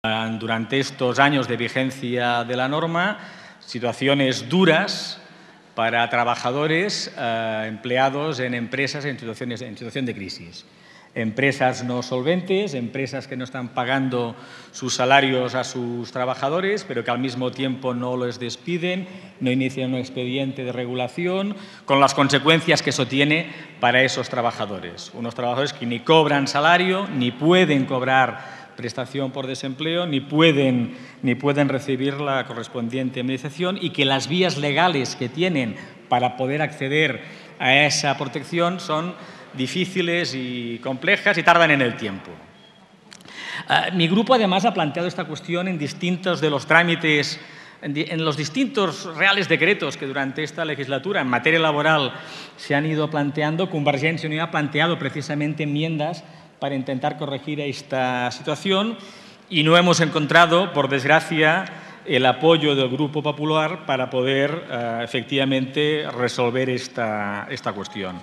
Durante estos años de vigencia de la norma, situaciones duras para trabajadores empleados en empresas en situación de crisis. Empresas no solventes, empresas que no están pagando sus salarios a sus trabajadores, pero que al mismo tiempo no los despiden, no inician un expediente de regulación, con las consecuencias que eso tiene para esos trabajadores. Unos trabajadores que ni cobran salario, ni pueden cobrar prestación por desempleo, ni pueden recibir la correspondiente indemnización, y que las vías legales que tienen para poder acceder a esa protección son difíciles y complejas y tardan en el tiempo. Mi grupo, además, ha planteado esta cuestión en distintos de los trámites, en los distintos reales decretos que durante esta legislatura en materia laboral se han ido planteando. Convergència i Unió ha planteado precisamente enmiendas para intentar corregir esta situación y no hemos encontrado, por desgracia, el apoyo del Grupo Popular para poder efectivamente resolver esta cuestión.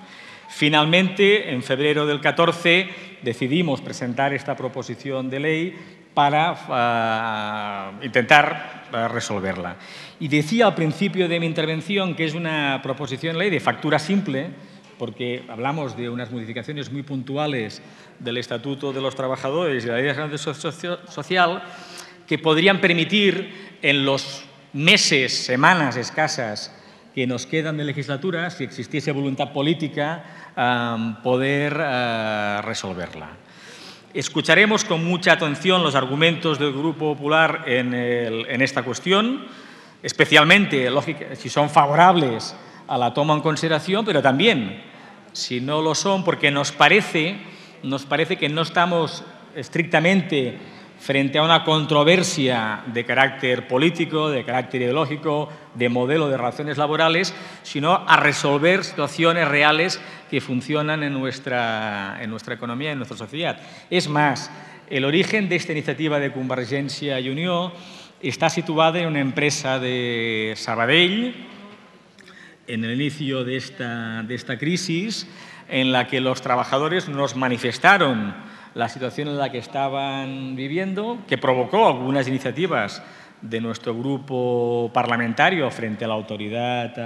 Finalmente, en febrero del 14, decidimos presentar esta proposición de ley para intentar resolverla. Y decía al principio de mi intervención que es una proposición de ley de factura simple, porque hablamos de unas modificaciones muy puntuales del Estatuto de los Trabajadores y de la Ley de Seguridad Social que podrían permitir en los meses, semanas escasas que nos quedan de legislatura, si existiese voluntad política, poder resolverla. Escucharemos con mucha atención los argumentos del Grupo Popular en esta cuestión, especialmente si son favorables a la toma en consideración, pero también si no lo son, porque nos parece que no estamos estrictamente frente a una controversia de carácter político, de carácter ideológico, de modelo de relaciones laborales, sino a resolver situaciones reales que funcionan en nuestra economía, en nuestra sociedad. Es más, el origen de esta iniciativa de Convergència i Unió está situada en una empresa de Sabadell, en el inicio de esta crisis, en la que los trabajadores nos manifestaron la situación en la que estaban viviendo, que provocó algunas iniciativas de nuestro grupo parlamentario frente a la autoridad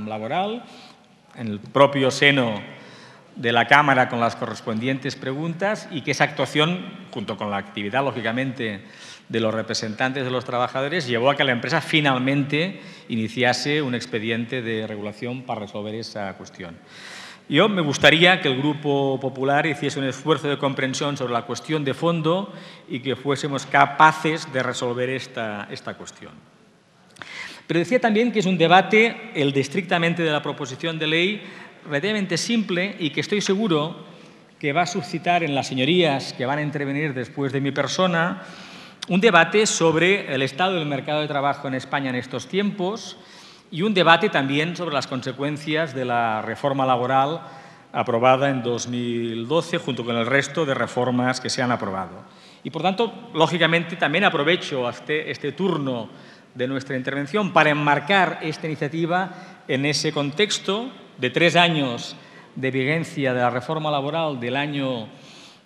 laboral, en el propio seno de la Cámara con las correspondientes preguntas, y que esa actuación, junto con la actividad, lógicamente, de los representantes de los trabajadores, llevó a que la empresa finalmente iniciase un expediente de regulación para resolver esa cuestión. Yo me gustaría que el Grupo Popular hiciese un esfuerzo de comprensión sobre la cuestión de fondo y que fuésemos capaces de resolver esta cuestión. Pero decía también que es un debate, el de estrictamente de la proposición de ley, relativamente simple y que estoy seguro que va a suscitar en las señorías que van a intervenir después de mi persona un debate sobre el estado del mercado de trabajo en España en estos tiempos y un debate también sobre las consecuencias de la reforma laboral aprobada en 2012 junto con el resto de reformas que se han aprobado. Y, por tanto, lógicamente, también aprovecho este turno de nuestra intervención para enmarcar esta iniciativa en ese contexto de 3 años de vigencia de la reforma laboral del año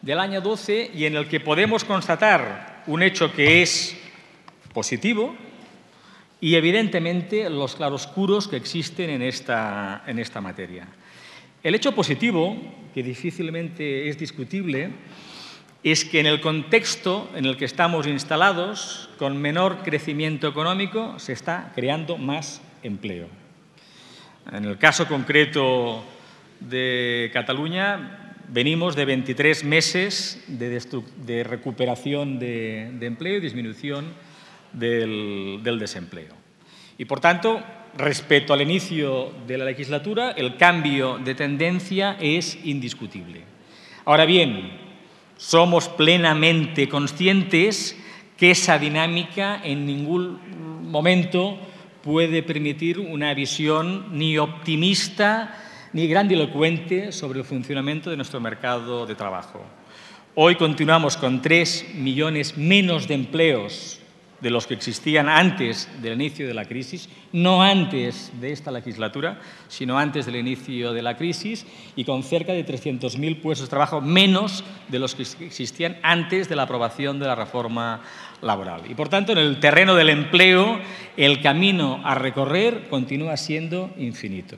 12 y en el que podemos constatar un hecho que es positivo y, evidentemente, los claroscuros que existen en esta materia. El hecho positivo, que difícilmente es discutible, es que en el contexto en el que estamos instalados, con menor crecimiento económico, se está creando más empleo. En el caso concreto de Cataluña, venimos de 23 meses de recuperación de empleo y disminución del desempleo. Y, por tanto, respecto al inicio de la legislatura, el cambio de tendencia es indiscutible. Ahora bien, somos plenamente conscientes que esa dinámica en ningún momento puede permitir una visión ni optimista ni grandilocuente sobre el funcionamiento de nuestro mercado de trabajo. Hoy continuamos con 3 millones menos de empleos de los que existían antes del inicio de la crisis, no antes de esta legislatura, sino antes del inicio de la crisis, y con cerca de 300.000 puestos de trabajo menos de los que existían antes de la aprobación de la reforma laboral. Y, por tanto, en el terreno del empleo, el camino a recorrer continúa siendo infinito.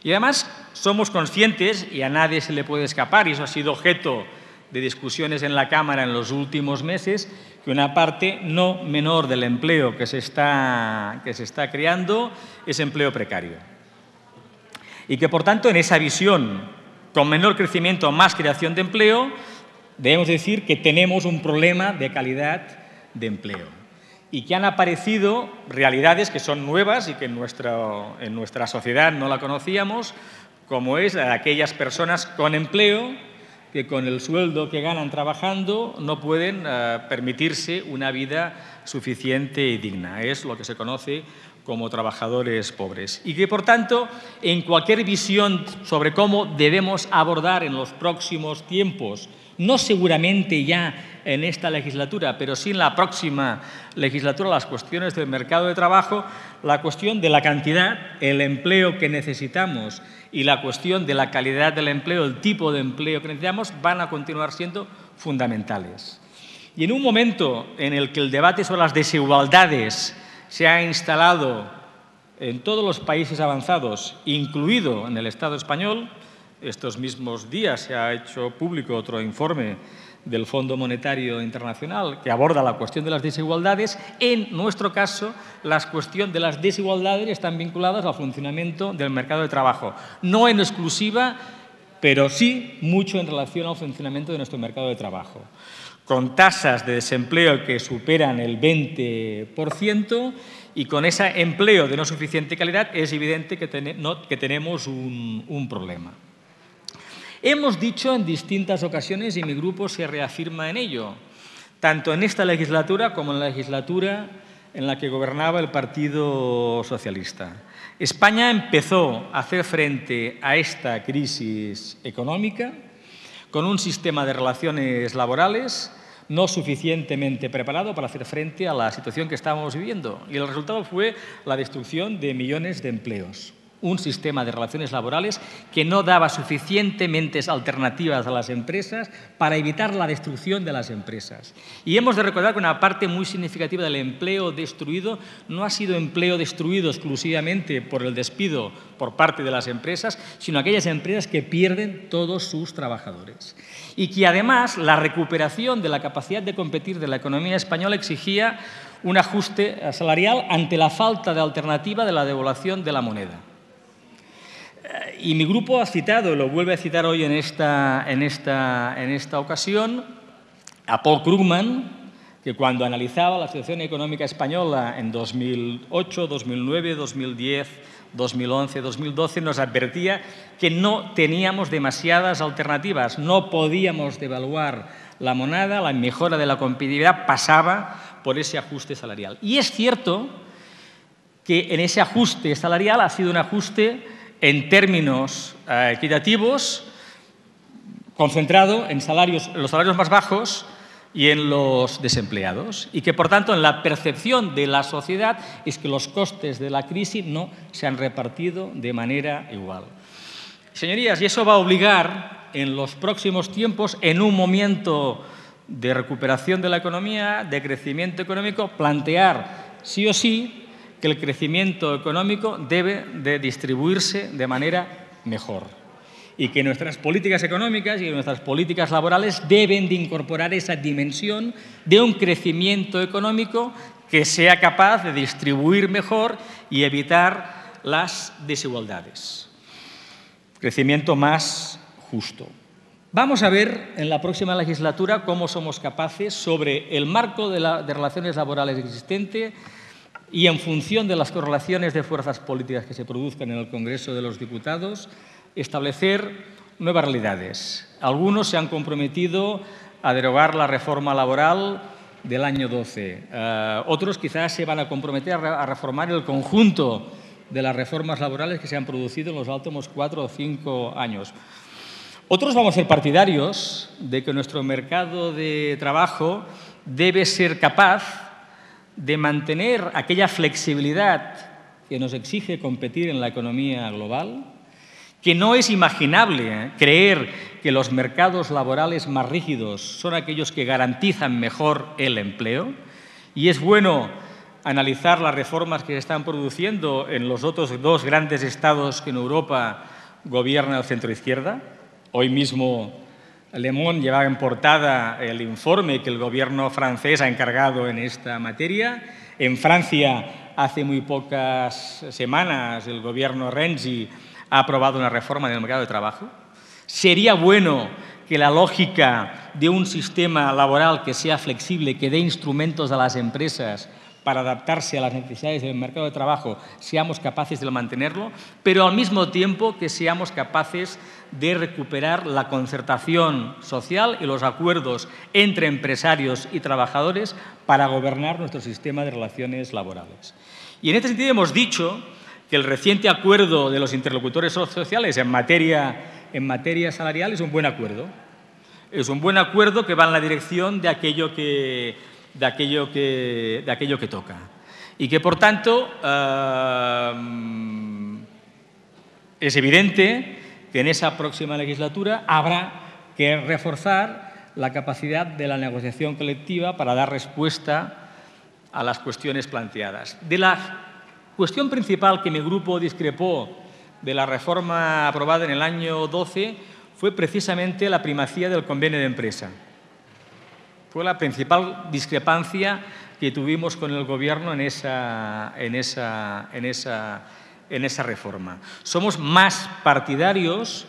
Y, además, somos conscientes, y a nadie se le puede escapar, y eso ha sido objeto de discusiones en la Cámara en los últimos meses, que una parte no menor del empleo que se está creando es empleo precario. Y que, por tanto, en esa visión, con menor crecimiento, más creación de empleo, debemos decir que tenemos un problema de calidad de empleo y que han aparecido realidades que son nuevas y que en nuestra sociedad no la conocíamos, como es aquellas personas con empleo que con el sueldo que ganan trabajando no pueden permitirse una vida suficiente y digna. Es lo que se conoce como trabajadores pobres. Y que, por tanto, en cualquier visión sobre cómo debemos abordar en los próximos tiempos, no seguramente ya en esta legislatura, pero sí en la próxima legislatura, las cuestiones del mercado de trabajo, la cuestión de la cantidad, el empleo que necesitamos y la cuestión de la calidad del empleo, el tipo de empleo que necesitamos, van a continuar siendo fundamentales. Y en un momento en el que el debate sobre las desigualdades se ha instalado en todos los países avanzados, incluido en el Estado español, estos mismos días se ha hecho público otro informe del Fondo Monetario Internacional que aborda la cuestión de las desigualdades. En nuestro caso, la cuestión de las desigualdades están vinculadas al funcionamiento del mercado de trabajo. No en exclusiva, pero sí mucho en relación al funcionamiento de nuestro mercado de trabajo, con tasas de desempleo que superan el 20%, y con ese empleo de no suficiente calidad es evidente que tenemos un problema. Hemos dicho en distintas ocasiones, y mi grupo se reafirma en ello, tanto en esta legislatura como en la legislatura en la que gobernaba el Partido Socialista. España empezó a hacer frente a esta crisis económica con un sistema de relaciones laborales no suficientemente preparado para hacer frente a la situación que estábamos viviendo. Y el resultado fue la destrucción de millones de empleos. Un sistema de relaciones laborales que no daba suficientemente alternativas a las empresas para evitar la destrucción de las empresas. Y hemos de recordar que una parte muy significativa del empleo destruido no ha sido empleo destruido exclusivamente por el despido por parte de las empresas, sino aquellas empresas que pierden todos sus trabajadores. Y que además la recuperación de la capacidad de competir de la economía española exigía un ajuste salarial ante la falta de alternativa de la devaluación de la moneda. Y mi grupo ha citado, lo vuelve a citar hoy en esta ocasión, a Paul Krugman, que cuando analizaba la situación económica española en 2008, 2009, 2010, 2011, 2012, nos advertía que no teníamos demasiadas alternativas, no podíamos devaluar la moneda, la mejora de la competitividad pasaba por ese ajuste salarial. Y es cierto que en ese ajuste salarial ha sido un ajuste en términos equitativos, concentrado en los salarios más bajos y en los desempleados, y que, por tanto, en la percepción de la sociedad es que los costes de la crisis no se han repartido de manera igual. Señorías, y eso va a obligar en los próximos tiempos, en un momento de recuperación de la economía, de crecimiento económico, plantear sí o sí que el crecimiento económico debe de distribuirse de manera mejor y que nuestras políticas económicas y nuestras políticas laborales deben de incorporar esa dimensión de un crecimiento económico que sea capaz de distribuir mejor y evitar las desigualdades. Crecimiento más justo. Vamos a ver en la próxima legislatura cómo somos capaces, sobre el marco de relaciones laborales existente, y en función de las correlaciones de fuerzas políticas que se produzcan en el Congreso de los Diputados, establecer nuevas realidades. Algunos se han comprometido a derogar la reforma laboral del año 12. Otros quizás se van a comprometer a reformar el conjunto de las reformas laborales que se han producido en los últimos 4 o 5 años. Otros vamos a ser partidarios de que nuestro mercado de trabajo debe ser capaz de mantener aquella flexibilidad que nos exige competir en la economía global, que no es imaginable creer que los mercados laborales más rígidos son aquellos que garantizan mejor el empleo, y es bueno analizar las reformas que se están produciendo en los otros dos grandes estados que en Europa gobierna el centro-izquierda. Hoy mismo Le Monde llevaba en portada el informe que el gobierno francés ha encargado en esta materia. En Francia, hace muy pocas semanas, el gobierno Renzi ha aprobado una reforma del mercado de trabajo. Sería bueno que la lógica de un sistema laboral que sea flexible, que dé instrumentos a las empresas para adaptarse a las necesidades del mercado de trabajo, seamos capaces de mantenerlo, pero al mismo tiempo que seamos capaces de recuperar la concertación social y los acuerdos entre empresarios y trabajadores para gobernar nuestro sistema de relaciones laborales. Y en este sentido hemos dicho que el reciente acuerdo de los interlocutores sociales en materia salarial es un buen acuerdo. Es un buen acuerdo que va en la dirección de aquello que toca. Y que, por tanto, es evidente que en esa próxima legislatura habrá que reforzar la capacidad de la negociación colectiva para dar respuesta a las cuestiones planteadas. De la cuestión principal que mi grupo discrepó de la reforma aprobada en el año 12 fue precisamente la primacía del convenio de empresa. Fue la principal discrepancia que tuvimos con el Gobierno en esa reforma. Somos más partidarios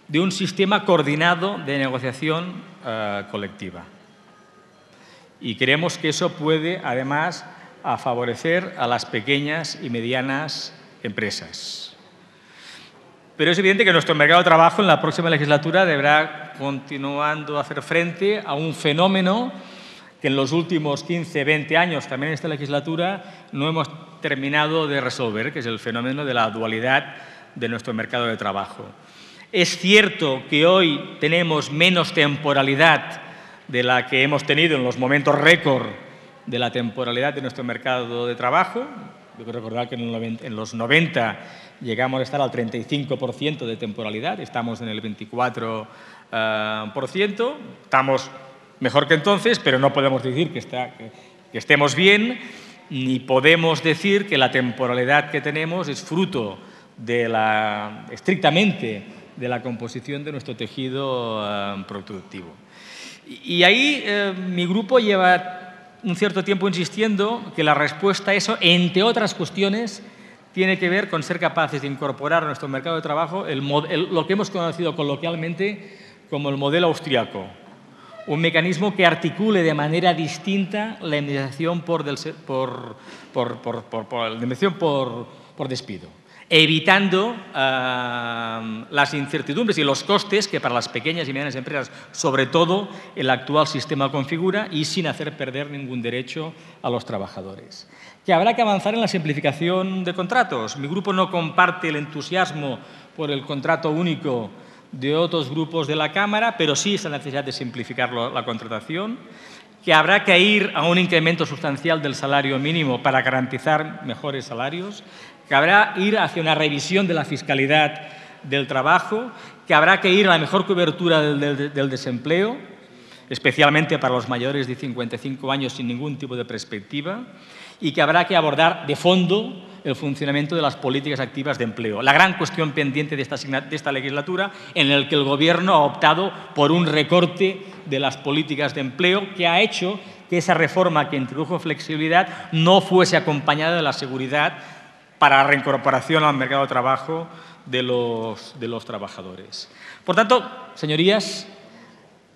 de un sistema coordinado de negociación colectiva. Y creemos que eso puede, además, favorecer a las pequeñas y medianas empresas. Pero es evidente que nuestro mercado de trabajo en la próxima legislatura deberá continuando a hacer frente a un fenómeno que en los últimos 15, 20 años, también en esta legislatura, no hemos terminado de resolver, que es el fenómeno de la dualidad de nuestro mercado de trabajo. Es cierto que hoy tenemos menos temporalidad de la que hemos tenido en los momentos récord de la temporalidad de nuestro mercado de trabajo. Yo quiero recordar que en los 90 llegamos a estar al 35% de temporalidad, estamos en el 24%, estamos mejor que entonces, pero no podemos decir que estemos bien, ni podemos decir que la temporalidad que tenemos es fruto estrictamente de la composición de nuestro tejido productivo. Y ahí mi grupo lleva un cierto tiempo insistiendo que la respuesta a eso, entre otras cuestiones, tiene que ver con ser capaces de incorporar a nuestro mercado de trabajo lo que hemos conocido coloquialmente como el modelo austriaco, un mecanismo que articule de manera distinta la indemnización por despido, evitando las incertidumbres y los costes que para las pequeñas y medianas empresas, sobre todo, el actual sistema configura, y sin hacer perder ningún derecho a los trabajadores. Que habrá que avanzar en la simplificación de contratos. Mi grupo no comparte el entusiasmo por el contrato único de otros grupos de la Cámara, pero sí esa necesidad de simplificar la contratación. Que habrá que ir a un incremento sustancial del salario mínimo para garantizar mejores salarios, que habrá que ir hacia una revisión de la fiscalidad del trabajo, que habrá que ir a la mejor cobertura del desempleo, especialmente para los mayores de 55 años sin ningún tipo de perspectiva, y que habrá que abordar de fondo el funcionamiento de las políticas activas de empleo. La gran cuestión pendiente de esta legislatura, en la que el Gobierno ha optado por un recorte de las políticas de empleo que ha hecho que esa reforma que introdujo flexibilidad no fuese acompañada de la seguridad para la reincorporación al mercado de trabajo de los trabajadores. Por tanto, señorías,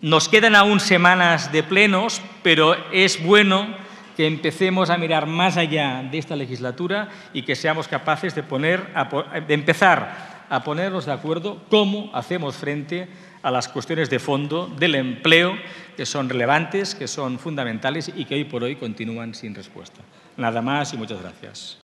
nos quedan aún semanas de plenos, pero es bueno que empecemos a mirar más allá de esta legislatura y que seamos capaces de empezar a ponernos de acuerdo cómo hacemos frente a las cuestiones de fondo del empleo, que son relevantes, que son fundamentales y que hoy por hoy continúan sin respuesta. Nada más y muchas gracias.